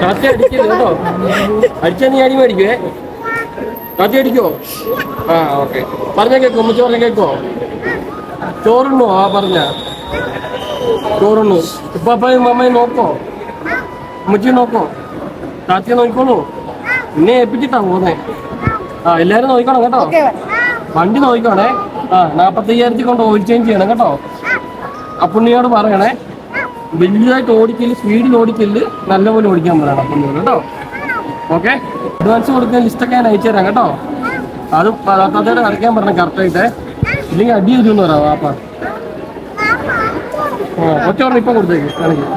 താത്തി അടിക്കല്ലോ കേട്ടോ. അടിച്ചാ നീ അടി മേടിക്കുവേ. താത്തി അടിക്കോ? ആ ഓക്കെ. പറഞ്ഞ കേക്കോ? ഉമ്മച്ചി പറഞ്ഞ കേക്കോ? ചോറുണ്ണോ? ആ പറഞ്ഞ ചോറുണ്ണു. ഇപ്പയും അമ്മയും നോക്കോ? ഉമ്മച്ചി നോക്കോ? താത്തിയെ നോക്കിക്കോളൂ. എന്നെ ഏൽപ്പിച്ചിട്ടാ പോകുന്നേ. ആ എല്ലാരും നോക്കണം കേട്ടോ. വണ്ടി നോക്കണേ. ആ 45,000 കൊണ്ട് ഓയിൽ ചേഞ്ച് ചെയ്യണം കേട്ടോ. അപ്പുണ്ണിയോട് പറയണേ വലിയതായിട്ട് ഓടിക്കല്, സ്പീഡിൽ ഓടിക്കല്, നല്ലപോലെ ഓടിക്കാൻ പറയണം അപ്പുണ്ണിയോട് കേട്ടോ. ഓക്കെ, അഡ്വാൻസ് കൊടുക്കുന്ന ലിസ്റ്റൊക്കെ ഞാൻ അയച്ചു തരാം കേട്ടോ. അത് അതോടെ കളിക്കാൻ പറഞ്ഞ കറക്റ്റായിട്ടേ, ഇല്ലെങ്കിൽ അടി വരുമെന്ന് പറയാം വാപ്പ. ഒറ്റ പറഞ്ഞ ഇപ്പം കൊടുത്തേക്ക് കാണിക്കും.